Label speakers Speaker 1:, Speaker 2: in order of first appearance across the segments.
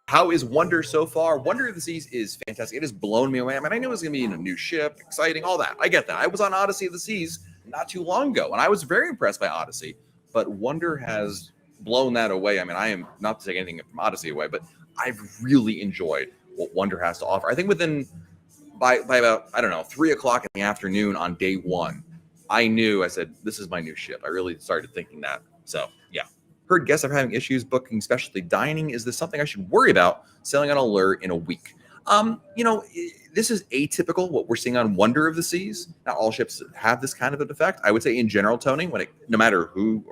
Speaker 1: How is Wonder so far? Wonder of the Seas is fantastic. It has blown me away. I mean, I knew it was going to be in a new ship, exciting, all that. I get that. I was on Odyssey of the Seas not too long ago, and I was very impressed by Odyssey. But Wonder has blown that away. I mean, I am not to take anything from Odyssey away, but I've really enjoyed what Wonder has to offer. I think by about, I don't know, 3 o'clock in the afternoon on day one, I said, this is my new ship. I really started thinking that. So, yeah. Heard guests are having issues booking specialty dining. Is this something I should worry about sailing on alert in a week? This is atypical what we're seeing on Wonder of the Seas. Not all ships have this kind of an effect. I would say in general, Tony, no matter who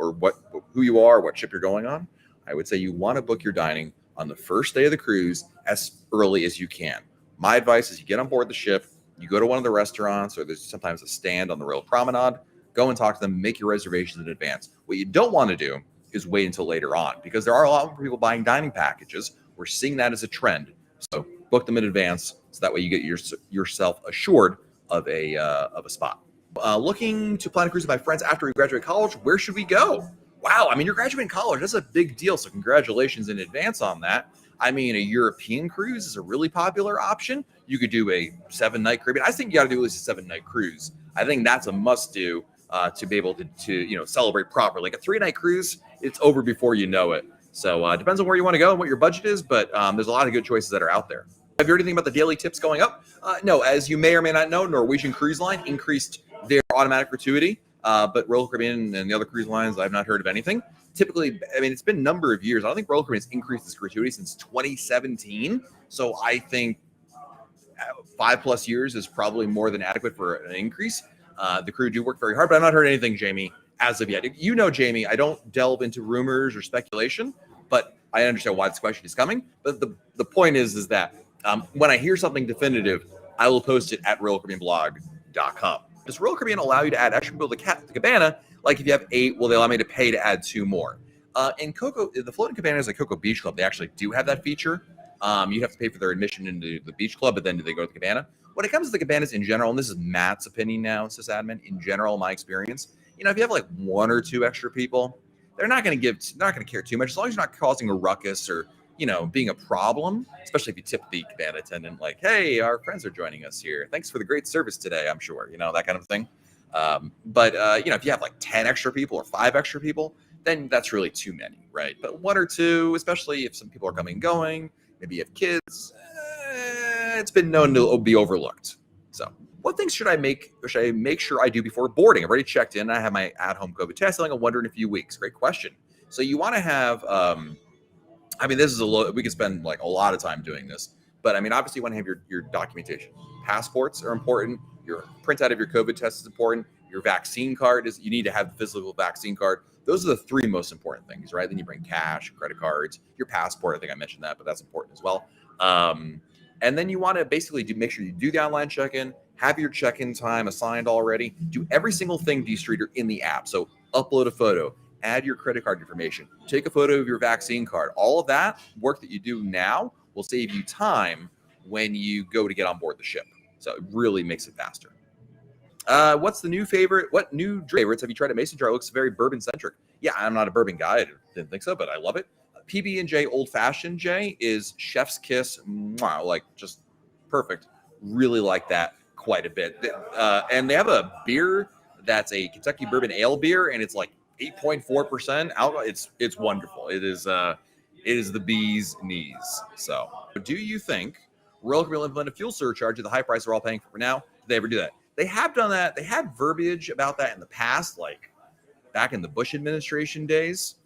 Speaker 1: you are, what ship you're going on, I would say you want to book your dining on the first day of the cruise as early as you can. My advice is you get on board the ship, you go to one of the restaurants, or there's sometimes a stand on the Royal Promenade, go and talk to them, make your reservations in advance. What you don't want to do is wait until later on, because there are a lot of people buying dining packages. We're seeing that as a trend. So book them in advance, so that way you get yourself assured of a spot. Looking to plan a cruise with my friends after we graduate college. Where should we go? Wow, I mean, you're graduating college. That's a big deal. So congratulations in advance on that. I mean, a European cruise is a really popular option. You could do a 7-night Caribbean. I think you got to do at least a 7-night cruise. I think that's a must-do to be able to celebrate properly. Like a 3-night cruise, it's over before you know it. So it depends on where you want to go and what your budget is, but there's a lot of good choices that are out there. Have you heard anything about the daily tips going up? No, as you may or may not know, Norwegian Cruise Line increased their automatic gratuity, but Royal Caribbean and the other cruise lines, I've not heard of anything. Typically, I mean, it's been a number of years. I don't think Royal Caribbean has increased its gratuity since 2017. So I think 5+ years is probably more than adequate for an increase. The crew do work very hard, but I've not heard anything, Jamie, as of yet. Jamie, I don't delve into rumors or speculation, but I understand why this question is coming. But the point is that when I hear something definitive, I will post it at RoyalCaribbeanBlog.com. Does Royal Caribbean allow you to add extra people to the cabana? Like if you have 8, will they allow me to pay to add 2 more? In Cocoa, the floating cabanas like Cocoa Beach Club, they actually do have that feature. You have to pay for their admission into the beach club, but then do they go to the cabana? When it comes to the cabanas in general, and this is Matt's opinion now, sysadmin, in general, my experience, if you have like 1 or 2 extra people, they're not going to care too much, as long as you're not causing a ruckus or, being a problem, especially if you tip the cabana attendant like, hey, our friends are joining us here. Thanks for the great service today, I'm sure, that kind of thing. But if you have like 10 extra people or 5 extra people, then that's really too many, right? But 1 or 2, especially if some people are coming and going, maybe you have kids, it's been known to be overlooked. So what things should I make sure I do before boarding? I've already checked in. I have my at-home COVID test. I wonder in a few weeks. Great question. So you want to have, this is we could spend like a lot of time doing this, but obviously you want to have your documentation. Passports are important. Your printout of your COVID test is important. Your vaccine card you need to have the physical vaccine card. Those are the 3 most important things, right? Then you bring cash, credit cards, your passport. I think I mentioned that, but that's important as well. And then you want to basically make sure you do the online check-in, have your check-in time assigned already, do every single thing D-Streeter in the app. So upload a photo, add your credit card information, take a photo of your vaccine card. All of that work that you do now will save you time when you go to get on board the ship. So it really makes it faster. What new favorites have you tried at Mason Jar? It looks very bourbon-centric. Yeah, I'm not a bourbon guy. I didn't think so, but I love it. PB&J Old Fashioned J is Chef's Kiss. Wow, like just perfect. Really like that quite a bit. And they have a beer that's a Kentucky Bourbon Ale beer, and it's like 8.4% alcohol. It's wonderful. It is the bee's knees. So, do you think Royal Caribbean will implement a fuel surcharge at the high price we're all paying for now? Did they ever do that? They have done that. They had verbiage about that in the past, like back in the Bush administration days.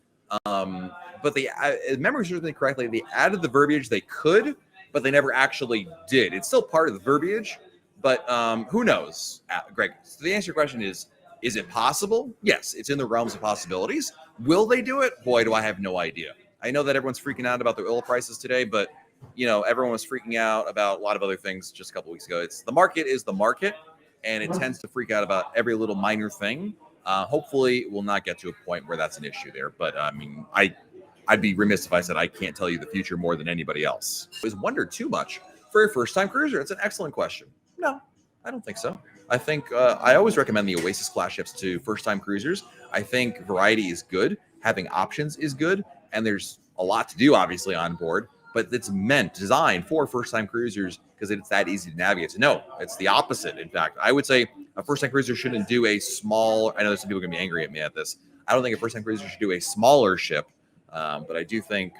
Speaker 1: But if memory serves me correctly, they added the verbiage they could, but they never actually did. It's still part of the verbiage, but who knows, Greg? So the answer to your question is it possible? Yes, it's in the realms of possibilities. Will they do it? Boy, do I have no idea. I know that everyone's freaking out about the oil prices today, but everyone was freaking out about a lot of other things just a couple weeks ago. The market is the market, and it tends to freak out about every little minor thing. Hopefully, we'll not get to a point where that's an issue there. But I'd be remiss if I said I can't tell you the future more than anybody else. Is Wonder too much for a first-time cruiser? It's an excellent question. No, I don't think so. I think I always recommend the Oasis class ships to first-time cruisers. I think variety is good. Having options is good. And there's a lot to do, obviously, on board. but it's designed for first-time cruisers because it's that easy to navigate. So no, it's the opposite. In fact, I would say a first-time cruiser shouldn't do a small. I know there's some people going to be angry at me at this. I don't think a first-time cruiser should do a smaller ship, but I do think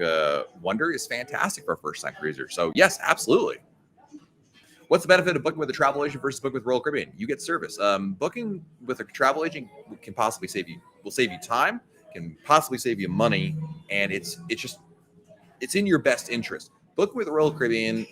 Speaker 1: Wonder is fantastic for a first-time cruiser. So yes, absolutely. What's the benefit of booking with a travel agent versus booking with Royal Caribbean? You get service. Booking with a travel agent can possibly save you time, can possibly save you money, and it's in your best interest. Booking with Royal Caribbean,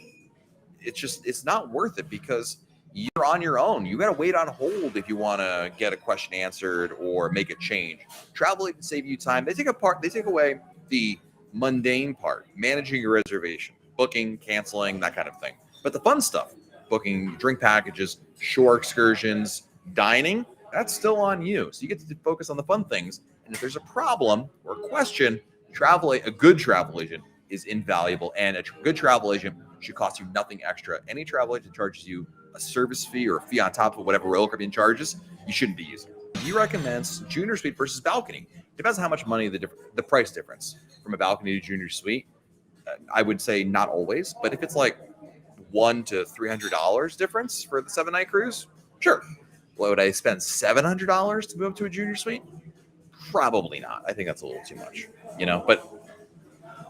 Speaker 1: it's not worth it because you're on your own. You got to wait on hold if you want to get a question answered or make a change. Travel agents save you time. They take away the mundane part, managing your reservation, booking, canceling, that kind of thing. But the fun stuff, booking drink packages, shore excursions, dining, that's still on you. So you get to focus on the fun things. And if there's a problem or a question, a good travel agent is invaluable. And a good travel agent should cost you nothing extra. Any travel agent charges you a service fee or a fee on top of whatever Royal Caribbean charges, you shouldn't be using. He recommends junior suite versus balcony. Depends on how much money the price difference from a balcony to junior suite. I would say not always, but if it's like $100 to $300 difference for the 7-night cruise, sure. Well, would I spend $700 to move to a junior suite? Probably not. I think that's a little too much, But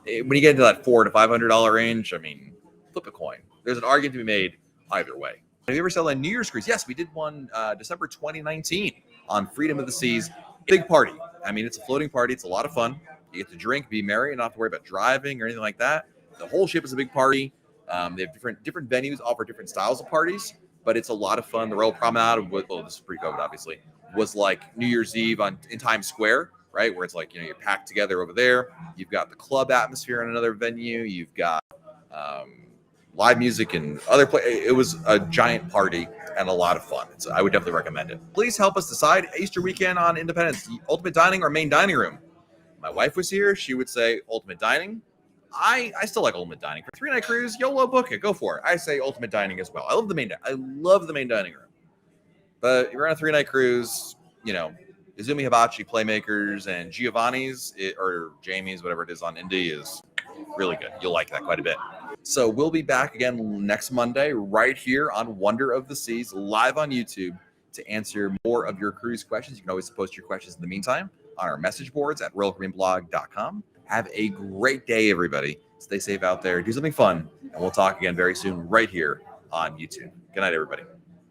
Speaker 1: when you get into that $400 to $500 range, I mean, flip a coin. There's an argument to be made either way. Have you ever sailed a New Year's cruise? Yes, we did one December 2019 on Freedom of the Seas. Big party. I mean, it's a floating party. It's a lot of fun. You get to drink, be merry, and not have to worry about driving or anything like that. The whole ship is a big party. They have different venues offer different styles of parties, but it's a lot of fun. The Royal Promenade, this is pre-COVID, obviously, was like New Year's Eve in Times Square, right? Where it's like, you're packed together over there. You've got the club atmosphere in another venue. You've got live music and other It was a giant party and a lot of fun. So I would definitely recommend it. Please help us decide Easter weekend on Independence, ultimate dining or main dining room. My wife was here. She would say ultimate dining. I still like ultimate dining. For 3-night cruise, YOLO, book it. Go for it. I say ultimate dining as well. I love the main dining room. But you're on a 3-night cruise, Izumi Hibachi Playmakers and Giovanni's or Jamie's, whatever it is on Indy, is really good. You'll like that quite a bit. So we'll be back again next Monday right here on Wonder of the Seas, live on YouTube, to answer more of your cruise questions. You can always post your questions in the meantime on our message boards at royalcaribbeanblog.com. Have a great day, everybody. Stay safe out there. Do something fun. And we'll talk again very soon right here on YouTube. Good night, everybody.